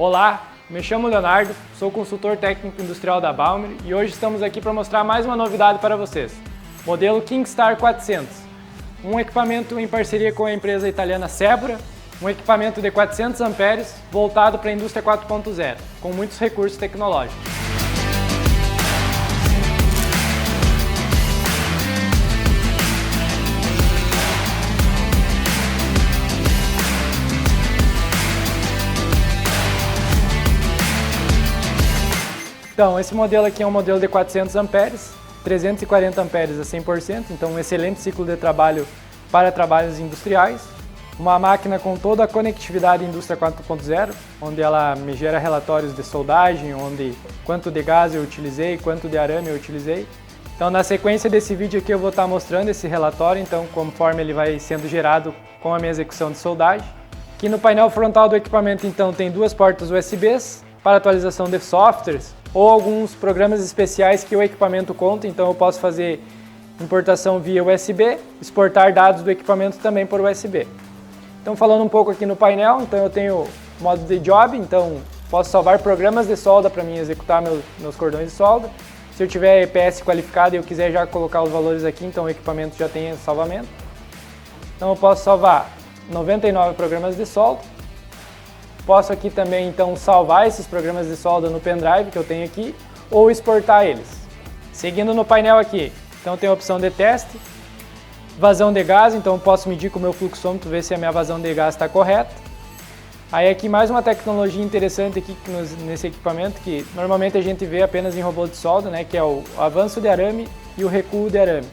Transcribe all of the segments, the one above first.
Olá, me chamo Leonardo, sou consultor técnico industrial da Balmer e hoje estamos aqui para mostrar mais uma novidade para vocês. Modelo Kingstar 400, um equipamento em parceria com a empresa italiana Sebura, um equipamento de 400 amperes voltado para a indústria 4.0, com muitos recursos tecnológicos. Então, esse modelo aqui é um modelo de 400 amperes, 340 amperes a 100%, então um excelente ciclo de trabalho para trabalhos industriais. Uma máquina com toda a conectividade indústria 4.0, onde ela me gera relatórios de soldagem, onde quanto de gás eu utilizei, quanto de arame eu utilizei. Então, na sequência desse vídeo aqui eu vou estar mostrando esse relatório, então conforme ele vai sendo gerado com a minha execução de soldagem. Aqui no painel frontal do equipamento, então, tem duas portas USBs para atualização de softwares, ou alguns programas especiais que o equipamento conta, então eu posso fazer importação via USB, exportar dados do equipamento também por USB. Então falando um pouco aqui no painel, então eu tenho modo de job, então posso salvar programas de solda para mim executar meus cordões de solda. Se eu tiver EPS qualificado e eu quiser já colocar os valores aqui, então o equipamento já tem salvamento. Então eu posso salvar 99 programas de solda. Posso aqui também, então, salvar esses programas de solda no pendrive que eu tenho aqui ou exportar eles. Seguindo no painel aqui, então tem a opção de teste, vazão de gás, então eu posso medir com o meu fluxômetro, ver se a minha vazão de gás está correta. Aí aqui mais uma tecnologia interessante aqui nesse equipamento, que normalmente a gente vê apenas em robô de solda, né, que é o avanço de arame e o recuo de arame.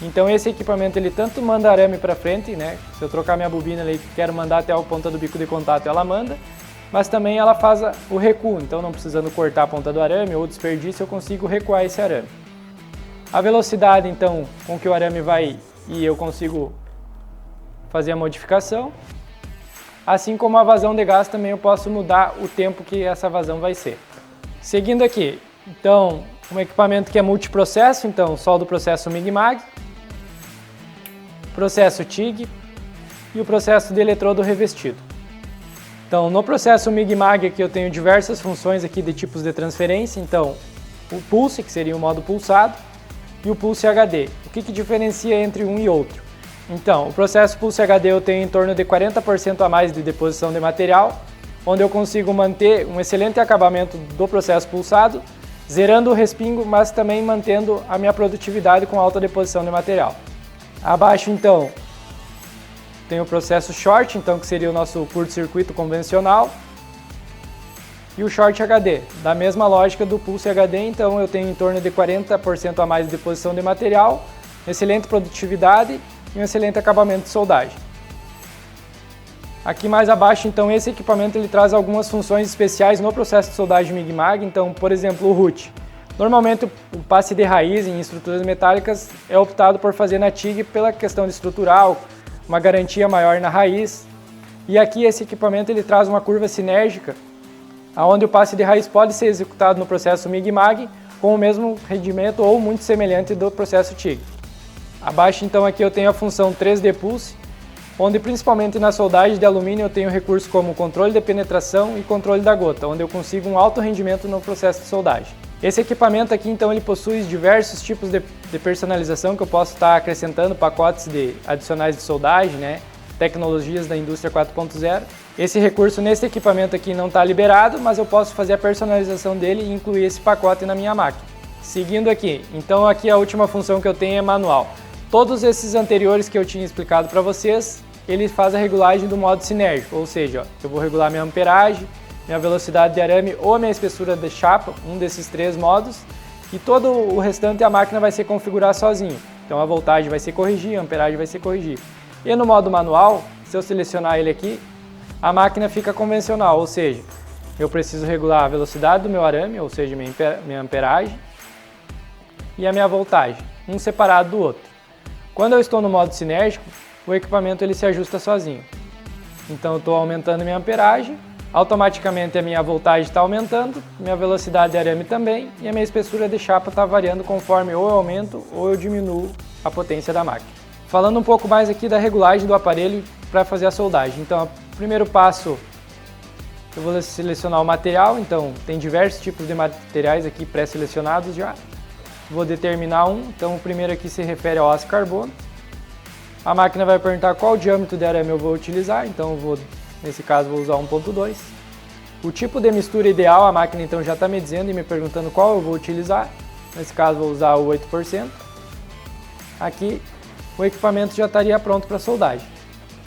Então esse equipamento ele tanto manda arame para frente, né? Se eu trocar minha bobina ali, quero mandar até a ponta do bico de contato, ela manda, mas também ela faz o recuo, então não precisando cortar a ponta do arame ou desperdício, eu consigo recuar esse arame. A velocidade então com que o arame vai e eu consigo fazer a modificação, assim como a vazão de gás também eu posso mudar o tempo que essa vazão vai ser. Seguindo aqui, então um equipamento que é multiprocesso, então solda o processo MIG-MAG, processo TIG e o processo de eletrodo revestido. Então, no processo MIG-MAG aqui eu tenho diversas funções aqui de tipos de transferência, então o Pulse, que seria o modo pulsado, e o Pulse HD. O que diferencia entre um e outro? Então, o processo Pulse HD eu tenho em torno de 40% a mais de deposição de material, onde eu consigo manter um excelente acabamento do processo pulsado, zerando o respingo, mas também mantendo a minha produtividade com alta deposição de material. Abaixo, então, tem o processo Short, então, que seria o nosso curto-circuito convencional, e o Short HD, da mesma lógica do Pulse HD, então eu tenho em torno de 40% a mais de deposição de material, excelente produtividade e um excelente acabamento de soldagem. Aqui mais abaixo, então, esse equipamento ele traz algumas funções especiais no processo de soldagem MIG-MAG, então, por exemplo, o RUT. Normalmente o passe de raiz em estruturas metálicas é optado por fazer na TIG pela questão de estrutural, uma garantia maior na raiz. E aqui esse equipamento ele traz uma curva sinérgica, onde o passe de raiz pode ser executado no processo MIG-MAG com o mesmo rendimento ou muito semelhante do processo TIG. Abaixo então aqui eu tenho a função 3D Pulse, onde principalmente na soldagem de alumínio eu tenho recursos como controle de penetração e controle da gota, onde eu consigo um alto rendimento no processo de soldagem. Esse equipamento aqui, então, ele possui diversos tipos de personalização que eu posso estar acrescentando pacotes adicionais de soldagem, né? Tecnologias da indústria 4.0. Esse recurso nesse equipamento aqui não está liberado, mas eu posso fazer a personalização dele e incluir esse pacote na minha máquina. Seguindo aqui, então aqui a última função que eu tenho é manual. Todos esses anteriores que eu tinha explicado para vocês, ele faz a regulagem do modo sinérgico, ou seja, ó, eu vou regular minha amperagem, minha velocidade de arame ou a minha espessura de chapa, um desses três modos, e todo o restante a máquina vai se configurar sozinho. Então a voltagem vai ser corrigir, a amperagem vai ser corrigir. E no modo manual, se eu selecionar ele aqui, a máquina fica convencional, ou seja, eu preciso regular a velocidade do meu arame, ou seja, minha amperagem, e a minha voltagem, um separado do outro. Quando eu estou no modo sinérgico, o equipamento ele se ajusta sozinho. Então eu estou aumentando minha amperagem, automaticamente a minha voltagem está aumentando, minha velocidade de arame também e a minha espessura de chapa está variando conforme ou eu aumento ou eu diminuo a potência da máquina. Falando um pouco mais aqui da regulagem do aparelho para fazer a soldagem. Então, o primeiro passo Eu vou selecionar o material, então tem diversos tipos de materiais aqui pré-selecionados já. Vou determinar um, então o primeiro aqui se refere ao aço carbono. A máquina vai perguntar qual diâmetro de arame eu vou utilizar, então nesse caso vou usar 1.2. O tipo de mistura ideal, a máquina então já está me dizendo e me perguntando qual eu vou utilizar. Nesse caso vou usar o 8%. Aqui o equipamento já estaria pronto para soldagem.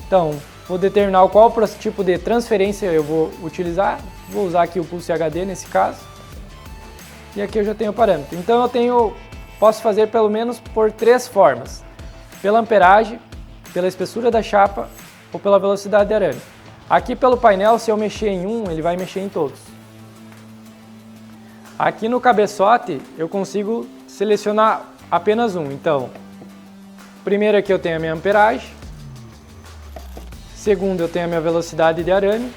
Então, vou determinar qual tipo de transferência eu vou utilizar. Vou usar aqui o Pulse HD nesse caso. E aqui eu já tenho o parâmetro. Então posso fazer pelo menos por 3 formas. Pela amperagem, pela espessura da chapa ou pela velocidade de arame. Aqui pelo painel, se eu mexer em um, ele vai mexer em todos. Aqui no cabeçote, eu consigo selecionar apenas um. Então, primeiro aqui eu tenho a minha amperagem. Segundo, eu tenho a minha velocidade de arame.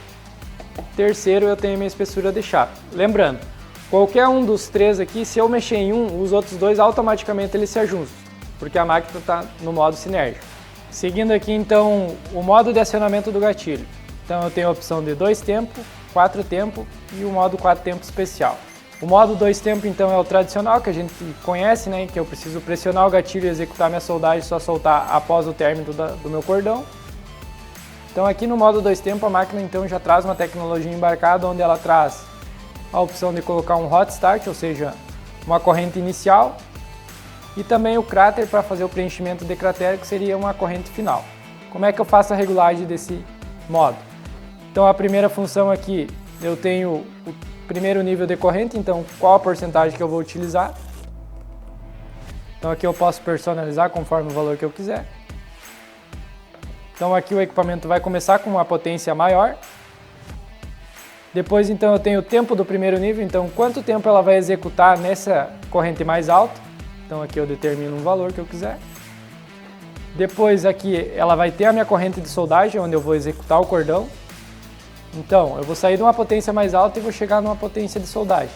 Terceiro, eu tenho a minha espessura de chapa. Lembrando, qualquer um dos 3 aqui, se eu mexer em um, os outros 2 automaticamente eles se ajustam, porque a máquina está no modo sinérgico. Seguindo aqui então o modo de acionamento do gatilho. Então eu tenho a opção de 2 tempos, 4 tempos e o modo 4 tempos especial. O modo 2 tempos então é o tradicional que a gente conhece, né, que eu preciso pressionar o gatilho e executar minha soldagem, só soltar após o término do meu cordão. Então aqui no modo 2 tempos a máquina então já traz uma tecnologia embarcada onde ela traz a opção de colocar um hot start, ou seja, uma corrente inicial, e também o cráter para fazer o preenchimento de cratera, que seria uma corrente final. Como é que eu faço a regulagem desse modo? Então a primeira função aqui, eu tenho o primeiro nível de corrente, então qual a porcentagem que eu vou utilizar. Então aqui eu posso personalizar conforme o valor que eu quiser. Então aqui o equipamento vai começar com uma potência maior. Depois então eu tenho o tempo do primeiro nível, então quanto tempo ela vai executar nessa corrente mais alta. Então aqui eu determino um valor que eu quiser. Depois aqui ela vai ter a minha corrente de soldagem, onde eu vou executar o cordão. Então eu vou sair de uma potência mais alta e vou chegar numa potência de soldagem.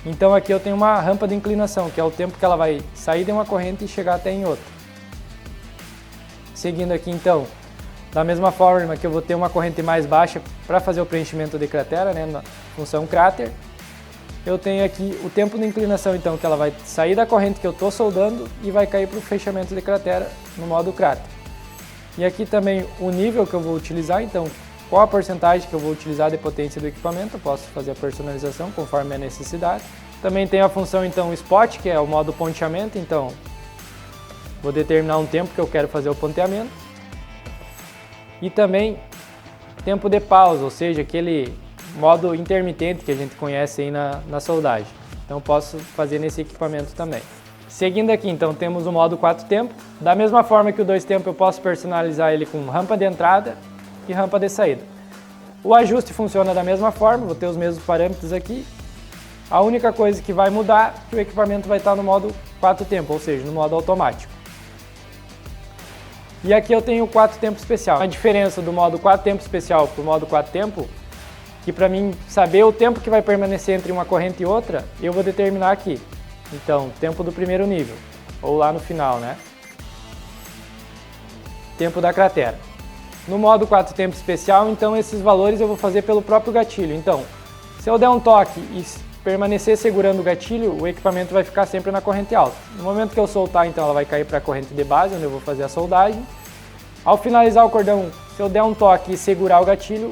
Então aqui eu tenho uma rampa de inclinação, que é o tempo que ela vai sair de uma corrente e chegar até em outra. Seguindo aqui então, da mesma forma que eu vou ter uma corrente mais baixa para fazer o preenchimento de cratera, né, na função cráter, eu tenho aqui o tempo de inclinação, então, que ela vai sair da corrente que eu estou soldando e vai cair para o fechamento de cratera no modo cráter. E aqui também o nível que eu vou utilizar, então, qual a porcentagem que eu vou utilizar de potência do equipamento, eu posso fazer a personalização conforme a necessidade. Também tem a função, então, spot, que é o modo ponteamento, então, vou determinar um tempo que eu quero fazer o ponteamento. E também tempo de pausa, ou seja, aquele modo intermitente que a gente conhece aí na soldagem. Então posso fazer nesse equipamento também. Seguindo aqui, então, temos o modo 4 tempos. Da mesma forma que o 2 tempos, eu posso personalizar ele com rampa de entrada e rampa de saída. O ajuste funciona da mesma forma, vou ter os mesmos parâmetros aqui. A única coisa que vai mudar é que o equipamento vai estar no modo 4 tempos, ou seja, no modo automático. E aqui eu tenho o 4 tempo especial. A diferença do modo 4 tempo especial para o modo 4 tempo, que para mim saber o tempo que vai permanecer entre uma corrente e outra, eu vou determinar aqui. Então, tempo do primeiro nível, ou lá no final, né? Tempo da cratera. No modo 4 tempo especial, então esses valores eu vou fazer pelo próprio gatilho. Então, se eu der um toque e permanecer segurando o gatilho, o equipamento vai ficar sempre na corrente alta. No momento que eu soltar, então ela vai cair para a corrente de base, onde eu vou fazer a soldagem. Ao finalizar o cordão, se eu der um toque e segurar o gatilho,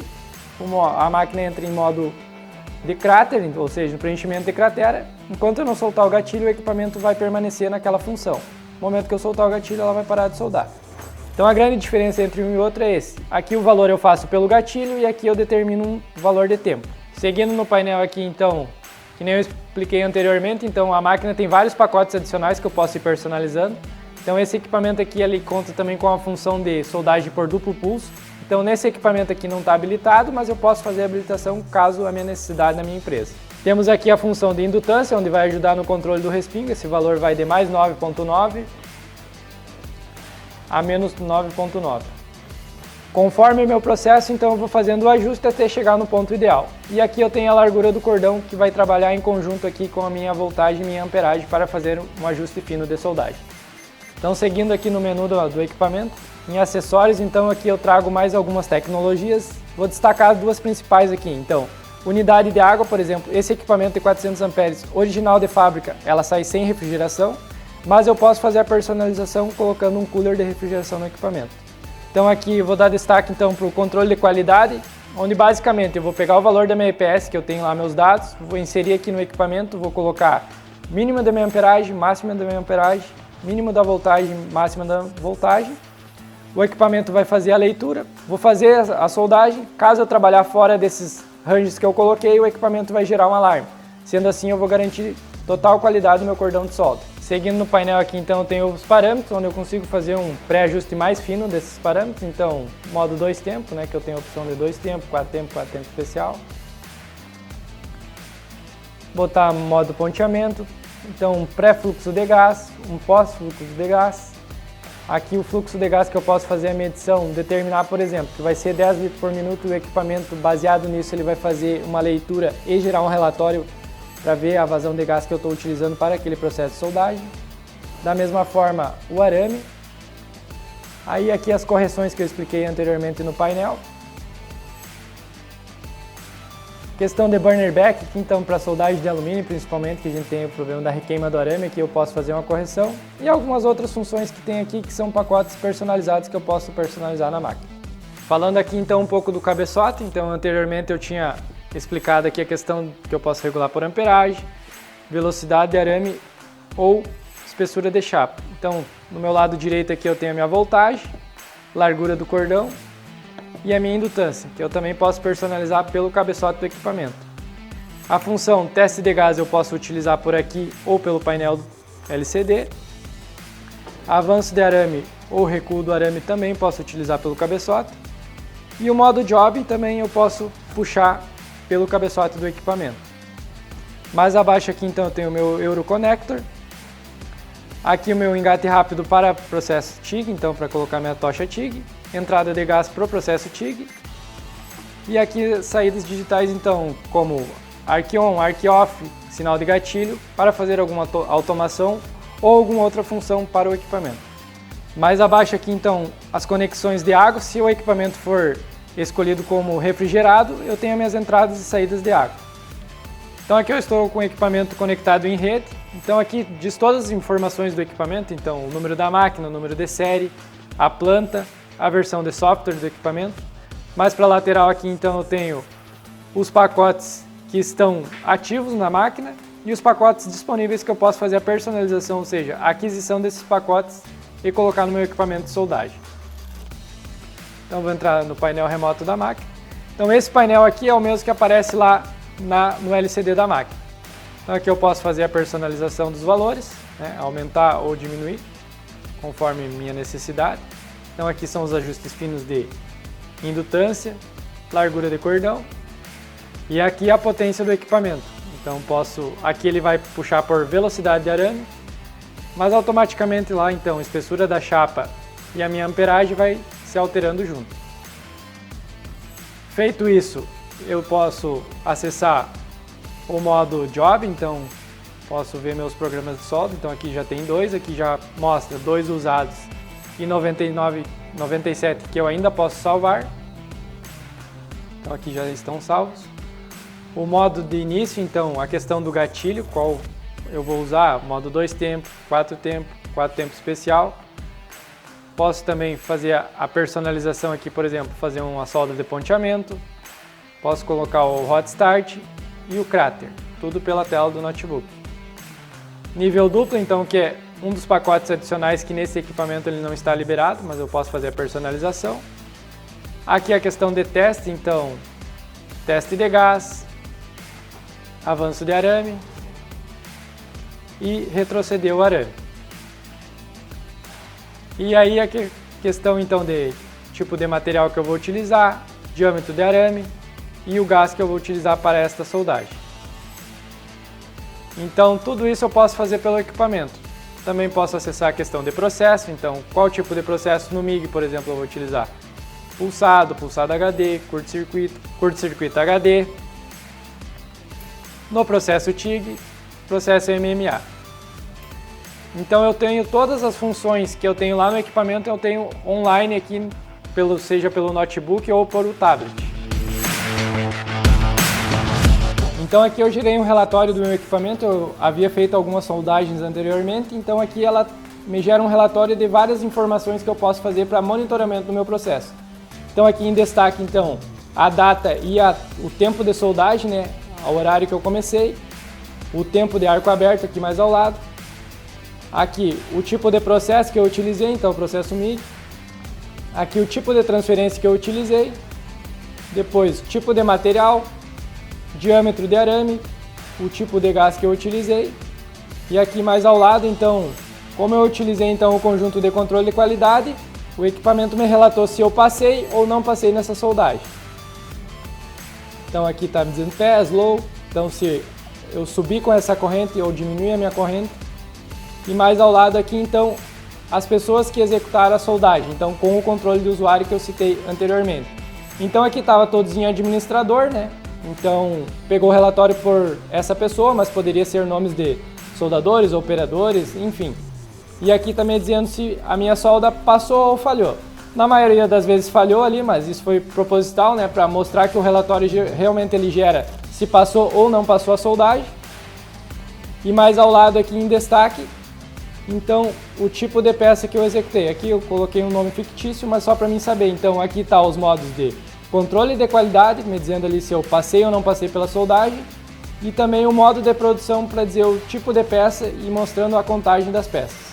a máquina entra em modo de cráter, ou seja, no preenchimento de cratera. Enquanto eu não soltar o gatilho, o equipamento vai permanecer naquela função. No momento que eu soltar o gatilho, ela vai parar de soldar. Então a grande diferença entre um e outro é esse. Aqui o valor eu faço pelo gatilho e aqui eu determino um valor de tempo. Seguindo no painel aqui, então, que nem eu expliquei anteriormente, então a máquina tem vários pacotes adicionais que eu posso ir personalizando. Então esse equipamento aqui ele conta também com a função de soldagem por duplo pulso. Então nesse equipamento aqui não está habilitado, mas eu posso fazer a habilitação caso a minha necessidade na minha empresa. Temos aqui a função de indutância, onde vai ajudar no controle do respingo. Esse valor vai de mais 9.9 a menos 9.9. Conforme o meu processo, então eu vou fazendo o ajuste até chegar no ponto ideal. E aqui eu tenho a largura do cordão que vai trabalhar em conjunto aqui com a minha voltagem e minha amperagem para fazer um ajuste fino de soldagem. Então seguindo aqui no menu do equipamento, em acessórios, então aqui eu trago mais algumas tecnologias. vou destacar as duas principais aqui. Então, unidade de água, por exemplo, esse equipamento de 400 amperes original de fábrica, ela sai sem refrigeração, mas eu posso fazer a personalização colocando um cooler de refrigeração no equipamento. Então aqui eu vou dar destaque então para o controle de qualidade, onde basicamente eu vou pegar o valor da minha EPS, que eu tenho lá meus dados, vou inserir aqui no equipamento, vou colocar mínima da minha amperagem, máxima da minha amperagem, mínimo da voltagem, máxima da voltagem. O equipamento vai fazer a leitura, vou fazer a soldagem. Caso eu trabalhar fora desses ranges que eu coloquei, o equipamento vai gerar um alarme. Sendo assim, eu vou garantir total qualidade do meu cordão de solda. Seguindo no painel aqui, então, eu tenho os parâmetros, onde eu consigo fazer um pré-ajuste mais fino desses parâmetros. Então, modo 2 tempos, né, que eu tenho a opção de 2 tempos, 4 tempos especial. Botar modo ponteamento. Então, um pré-fluxo de gás, um pós-fluxo de gás. Aqui o fluxo de gás que eu posso fazer a medição, determinar, por exemplo, que vai ser 10 litros por minuto, o equipamento baseado nisso ele vai fazer uma leitura e gerar um relatório para ver a vazão de gás que eu estou utilizando para aquele processo de soldagem. Da mesma forma, o arame. Aí aqui as correções que eu expliquei anteriormente no painel. Questão de burner back, aqui então para soldagem de alumínio principalmente, que a gente tem o problema da requeima do arame, aqui eu posso fazer uma correção. E algumas outras funções que tem aqui que são pacotes personalizados que eu posso personalizar na máquina. Falando aqui então um pouco do cabeçote, então anteriormente eu tinha explicado aqui a questão que eu posso regular por amperagem, velocidade de arame ou espessura de chapa. Então no meu lado direito aqui eu tenho a minha voltagem, largura do cordão e a minha indutância, que eu também posso personalizar pelo cabeçote do equipamento. A função teste de gás eu posso utilizar por aqui ou pelo painel LCD. Avanço de arame ou recuo do arame também posso utilizar pelo cabeçote. E o modo job também eu posso puxar pelo cabeçote do equipamento. Mais abaixo aqui então eu tenho o meu Euroconnector. Aqui o meu engate rápido para processo TIG, então para colocar minha tocha TIG. Entrada de gás para o processo TIG. E aqui saídas digitais então, como Arc On, Arc Off, sinal de gatilho, para fazer alguma automação ou alguma outra função para o equipamento. Mais abaixo aqui então as conexões de água, se o equipamento for escolhido como refrigerado, eu tenho minhas entradas e saídas de água. Então aqui eu estou com o equipamento conectado em rede, então aqui diz todas as informações do equipamento, então o número da máquina, o número de série, a planta, a versão de software do equipamento. Mais para a lateral aqui então eu tenho os pacotes que estão ativos na máquina e os pacotes disponíveis que eu posso fazer a personalização, ou seja, a aquisição desses pacotes e colocar no meu equipamento de soldagem. Então vou entrar no painel remoto da máquina. Então esse painel aqui é o mesmo que aparece lá no LCD da máquina. Então aqui eu posso fazer a personalização dos valores, né, aumentar ou diminuir, conforme minha necessidade. Então aqui são os ajustes finos de indutância, largura de cordão e aqui a potência do equipamento. Então aqui ele vai puxar por velocidade de arame, mas automaticamente lá então a espessura da chapa e a minha amperagem vai se alterando junto. Feito isso, eu posso acessar o modo Job, então posso ver meus programas de solda. Então aqui já tem dois, aqui já mostra dois usados e 97 que eu ainda posso salvar. Então aqui já estão salvos. O modo de início, então, a questão do gatilho, qual eu vou usar, modo 2 tempos, 4 tempos especial. Posso também fazer a personalização aqui, por exemplo, fazer uma solda de ponteamento. Posso colocar o Hot Start e o Crater, tudo pela tela do notebook. Nível duplo, então, que é um dos pacotes adicionais que nesse equipamento ele não está liberado, mas eu posso fazer a personalização. Aqui a questão de teste, então, teste de gás, avanço de arame e retroceder o arame. E aí a questão então de tipo de material que eu vou utilizar, diâmetro de arame e o gás que eu vou utilizar para esta soldagem. Então tudo isso eu posso fazer pelo equipamento. Também posso acessar a questão de processo, então qual tipo de processo no MIG, por exemplo, eu vou utilizar. Pulsado HD, curto-circuito HD. No processo TIG, processo MMA. Então eu tenho todas as funções que eu tenho lá no equipamento, eu tenho online aqui, seja pelo notebook ou por o tablet. Então aqui eu gerei um relatório do meu equipamento, eu havia feito algumas soldagens anteriormente, então aqui ela me gera um relatório de várias informações que eu posso fazer para monitoramento do meu processo. Então aqui em destaque, então, a data e o tempo de soldagem, né, o horário que eu comecei, o tempo de arco aberto aqui mais ao lado, aqui o tipo de processo que eu utilizei, então o processo MIG, aqui o tipo de transferência que eu utilizei, depois tipo de material, diâmetro de arame, o tipo de gás que eu utilizei, e aqui mais ao lado, então, como eu utilizei então o conjunto de controle de qualidade, o equipamento me relatou se eu passei ou não passei nessa soldagem. Então aqui está me dizendo pass, low, então se eu subir com essa corrente ou diminuir a minha corrente. E mais ao lado aqui então as pessoas que executaram a soldagem, então com o controle do usuário que eu citei anteriormente. Então aqui estava todos em administrador, né? Então pegou o relatório por essa pessoa, mas poderia ser nomes de soldadores, operadores, enfim. E aqui também dizendo se a minha solda passou ou falhou. Na maioria das vezes falhou ali, mas isso foi proposital, né, para mostrar que o relatório realmente ele gera se passou ou não passou a soldagem. E mais ao lado aqui em destaque, então o tipo de peça que eu executei. Aqui eu coloquei um nome fictício, mas só para mim saber. Então aqui está os modos de controle de qualidade, me dizendo ali se eu passei ou não passei pela soldagem. E também o modo de produção para dizer o tipo de peça e mostrando a contagem das peças.